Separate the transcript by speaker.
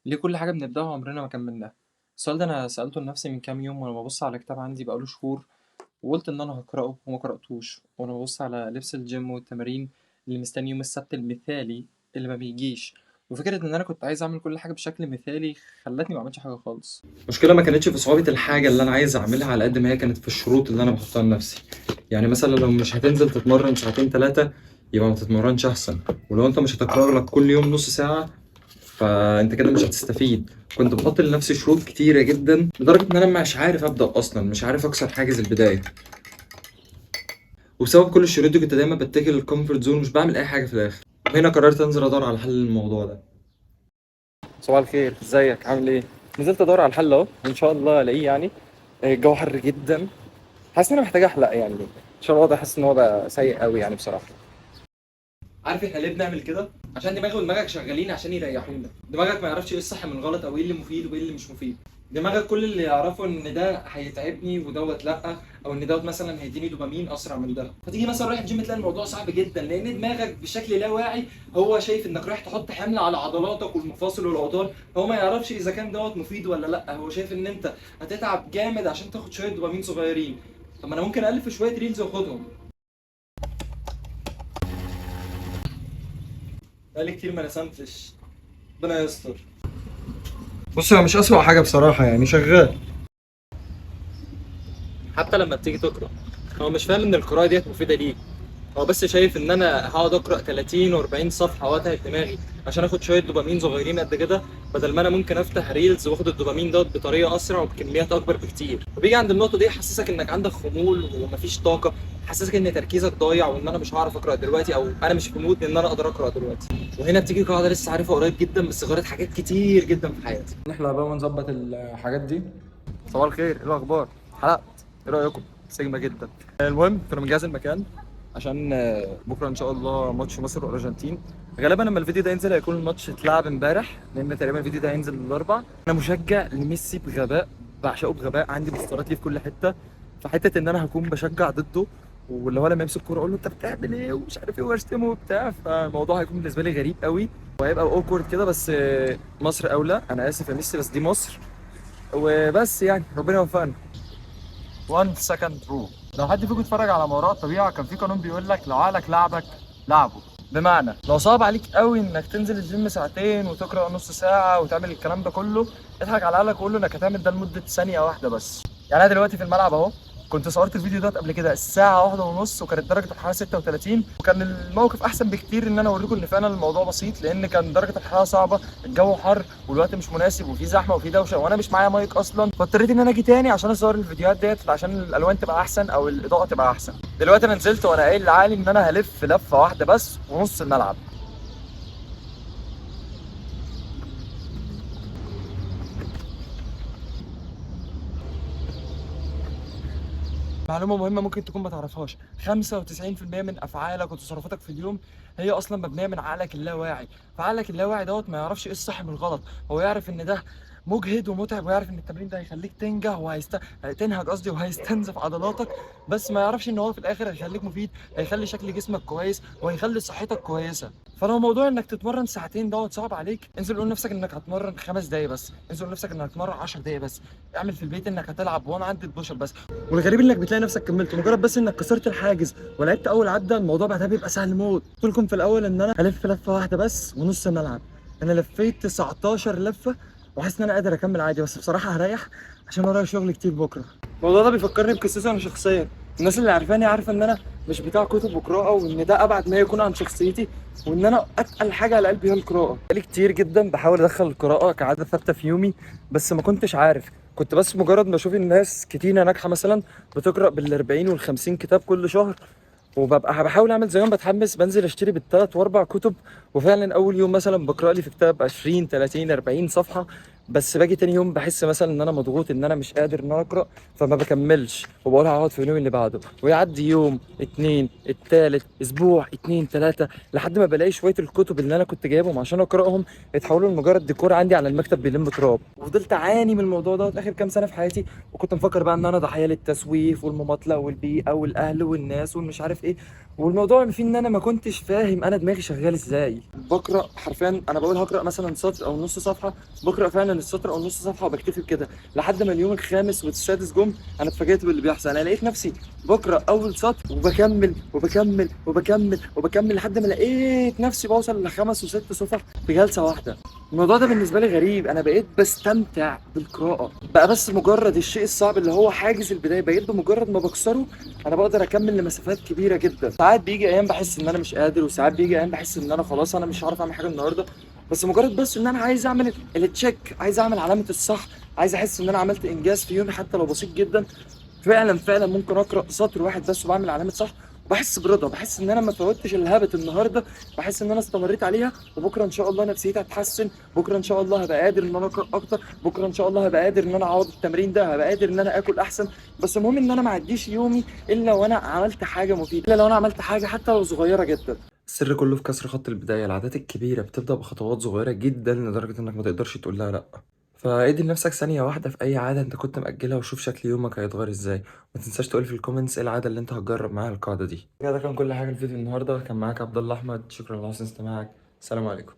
Speaker 1: ليه كل حاجة بنبدأها عمرنا ما كملناها؟ السؤال ده أنا سألته لنفسي من كام يوم وأنا ببص على كتاب عندي بقاله شهور، وقلت إن أنا هقرأه وما قرأتوش، وأنا ببص على لبس الجيم والتمارين اللي مستني يوم السبت المثالي اللي ما بيجيش، وفكرة إن أنا كنت عايز أعمل كل حاجة بشكل مثالي خلتني ما أعملش حاجة خالص. المشكلة ما كانتش في صعوبة الحاجة اللي أنا عايز أعملها على قد ما هي كانت في الشروط اللي أنا بحطها لنفسي. يعني مثلا لو مش هتنزل تتمرن ساعتين تلاتة يبقى ما تتمرنش أحسن، ولو أنت مش هتقرأ لك كل يوم نص ساعة فانت كده مش هتستفيد. كنت بحط لنفسي شروط كتيره جدا لدرجه ان انا مش عارف ابدا اصلا، مش عارف اكسر حاجز البدايه. وبسبب كل الشروط دي كنت دايما بتجه للكومفورت زون، مش بعمل اي حاجه في الاخر. وهنا قررت انزل ادور على حل للموضوع ده. صباح الخير، ازيك؟ عامل ايه؟ نزلت ادور على الحل اهو، وان شاء الله الاقيه يعني. الجو حر جدا، حاسس ان انا محتاج احلق يعني. عشان الوضع حاسس ان هو بقى سيء قوي يعني بصراحه. عارف احنا ليه بنعمل كده؟ عشان دماغي ودماغك شغالين عشان يريحونا. دماغك ما يعرفش ايه الصح من الغلط او ايه اللي مفيد وايه اللي مش مفيد. دماغك كل اللي يعرفه ان ده هيتعبني ودوت لا، او ان دوت مثلا هيديني دوبامين اسرع من ده. فتيجي مثلا رايح الجيم تلاقي الموضوع صعب جدا، لان دماغك بشكل لا واعي هو شايف انك رايح تحط حمل على عضلاتك والمفاصل والاوتار. هو ما يعرفش اذا كان دوت مفيد ولا لا، هو شايف ان انت هتتعب جامد عشان تاخد شويه دوبامين صغيرين. طب ما انا ممكن الف شويه ريلز واخدهم. بقالي كتير ما رسمتش، ربنا يستر. بص، هو مش أسوأ حاجة بصراحة، يعني شغال. حتى لما بتيجي تقرا هو مش فاهم ان القراءه ديت مفيده ليك. هو بس شايف ان انا هقعد اقرا 30 و40 صفحه واتعب دماغي عشان اخد شويه دوبامين صغيرين قد كده، بدل ما انا ممكن افتح ريلز واخد الدوبامين دوت بطريقه اسرع وبكميات اكبر بكتير. وبيجي عند النقطه دي يحسسك انك عندك خمول ومفيش طاقه، يحسسك ان تركيزك ضايع وان انا مش هعرف اقرا دلوقتي، او انا مش في مود ان انا اقدر اقرا دلوقتي. وهنا بتيجي قاعده لسه عارفها قريب جدا بس غيرت حاجات كتير جدا في حياتي. نحلق بقى ونظبط الحاجات دي. صباح الخير، ايه الاخبار؟ حلقت، ايه رايكم؟ سيجما جدا. المهم كنا بنجهز المكان عشان بكره ان شاء الله ماتش مصر والارجنتين. غالبا لما الفيديو ده ينزل هيكون الماتش اتلعب امبارح، لان تقريبا الفيديو ده هينزل الاربع. انا مشجع لميسي بغباء، بعشقه بغباء، عندي بوسترات ليه في كل حته. فحته ان انا هكون بشجع ضده، واللي هو لما يمسك الكوره اقول له انت بتعمل ايه ومش عارف ايه واشتمه وبتاع، فالموضوع هيكون بالنسبه لي غريب قوي وهيبقى اوكورد كده. بس مصر اولى، انا اسف يا ميسي بس دي مصر. وبس يعني ربنا يوفقنا. 1 second rule: لو حد فيكم اتفرج على ما وراء الطبيعه كان في قانون بيقول لك لو عقلك لعبك لعبه. بمعنى لو صعب عليك قوي انك تنزل الجيم ساعتين وتقرا نص ساعه وتعمل الكلام ده كله، اضحك على عقلك وقول له انك هتعمل ده لمده ثانيه واحده بس. يعني انا دلوقتي في الملعب اهو، كنت صورت الفيديو ده قبل كده الساعه واحدة ونص وكانت درجه الحراره 36، وكان الموقف احسن بكتير ان انا اوريكم ان فعلا الموضوع بسيط، لان كان درجه الحراره صعبه، الجو حر والوقت مش مناسب وفي زحمه وفي دوشه وانا مش معايا مايك اصلا، فاضطريت ان انا اجي تاني عشان اصور الفيديوهات ديت عشان الالوان تبقى احسن او الاضاءه تبقى احسن. دلوقتي انا نزلت وانا قايل لعالي ان انا هلف لفه واحده بس ونص الملعب. معلومة مهمة ممكن تكون ما تعرفهاش: 95% من أفعالك وتصرفاتك في اليوم هي أصلا مبنية من عقلك اللاواعي. فعقلك اللاواعي دوت ما يعرفش إيه الصح من الغلط. هو يعرف إن ده مجهد ومتعب، ويعرف إن التمرين ده هيخليك تنجح تنهج قصدي، وهيستنزف عضلاتك، بس ما يعرفش إن هو في الآخر هيخليك مفيد، هيخلي شكل جسمك كويس وهيخلي صحتك كويسة. فلو موضوع إنك تتمرن ساعتين دوت صعب عليك، انزل قول لنفسك إنك هتمرن 5 دقايق بس، انزل قول لنفسك إنك هتمرن 10 دقايق بس، اعمل في البيت إنك هتلعب 1 عند البوش اب بس. والغريب انك بتلاقي نفسك كملت مجرد بس انك كسرت الحاجز ولعبت اول عده. الموضوع بعدها بيبقى سهل موت. قلت لكم في الاول ان انا هلف لفه واحده بس ونص الملعب، انا لفيت 19 لفه وحاسس ان انا قادر اكمل عادي، بس بصراحه هريح عشان ورايا شغل كتير بكره. الموضوع ده بيفكرني بقصتي انا شخصيا. الناس اللي عارفاني عارفه ان انا مش بتاع كتب وقراءه، وان ده ابعد ما يكون عن شخصيتي، وان انا اتقل حاجه على قلبي هي القراءه. بقالي كتير جدا بحاول ادخل القراءه كعاده ثابته في يومي، بس ما كنتش عارف. كنت بس مجرد ما اشوف الناس كتير ناجحه مثلا بتقرا بال40 وال50 كتاب كل شهر، وببقى بحاول اعمل زيهم، بتحمس بنزل اشتري بالثلاث واربع كتب. وفعلا اول يوم مثلا بقرا لي في كتاب 20 30 40 صفحه، بس باجي تاني يوم بحس مثلا ان انا مضغوط، ان انا مش قادر ان انا اقرا، فما بكملش وبقول هقعد في اليوم اللي بعده، ويعدي يوم اتنين التالت اسبوع اتنين تلاته، لحد ما بلاقي شويه الكتب اللي انا كنت جايبهم عشان اقراهم اتحولوا لمجرد ديكور عندي على المكتب بيلم تراب. وفضلت اعاني من الموضوع ده اخر كام سنه في حياتي، وكنت مفكر بقى ان انا ضحيه للتسويف والمماطله والبيئه والاهل والناس والمش عارف ايه. والموضوع فيه ان انا ما كنتش فاهم انا دماغي شغال ازاي. بقرا حرفيا، انا بقول هقرا مثلا سطر او نص صفحه، بقرا فعلا السطر او نص صفحه وبكتفي بكده، لحد ما اليوم الخامس والسادس جم انا اتفاجئت باللي بيحصل. انا لقيت نفسي بقرا اول سطر وبكمل وبكمل وبكمل وبكمل لحد ما لقيت نفسي بوصل لخمس وست صفح في جلسه واحده. الموضوع ده بالنسبه لي غريب، انا بقيت بستمتع بالقراءه بقى، بس مجرد الشيء الصعب اللي هو حاجز البدايه بقيت بمجرد ما بكسره انا بقدر اكمل لمسافات كبيره جدا. ساعات بيجي ايام بحس ان انا مش قادر، وساعات بيجي ايام بحس ان انا خلاص انا مش هعرف اعمل حاجه النهارده، بس مجرد بس ان انا عايز اعمل التشيك، عايز اعمل علامه الصح، عايز احس ان انا عملت انجاز في يومي حتى لو بسيط جدا. فعلا فعلا ممكن اقرا سطر واحد بس وبعمل علامه صح، وبحس برضا، بحس ان انا ما فوتش الهابت النهارده، بحس ان انا استمريت عليها، وبكره ان شاء الله نفسيتي هتتحسن، بكره ان شاء الله هبقى قادر ان انا اقرا اكتر، بكره ان شاء الله هبقى قادر ان انا اعوض التمرين ده، هبقى قادر ان انا اكل احسن. بس المهم ان انا ما اعديش يومي الا وانا عملت حاجه مفيده، الا لو انا عملت حاجه حتى لو صغيره جدا. السر كله في كسر خط البداية. العادات الكبيرة بتبدأ بخطوات صغيرة جدا لدرجة انك ما تقدرش تقول لها لأ. فادي لنفسك ثانية واحدة في أي عادة انت كنت مأجلها وشوف شكل يومك هيتغير ازاي. ما تنساش تقول في الكومنتس ايه العادة اللي انت هتجرب معاها القاعدة دي. كده ده كان كل حاجة في الفيديو النهاردة، كان معاك عبد الله أحمد، شكرا لحسن استماعك، سلام عليكم.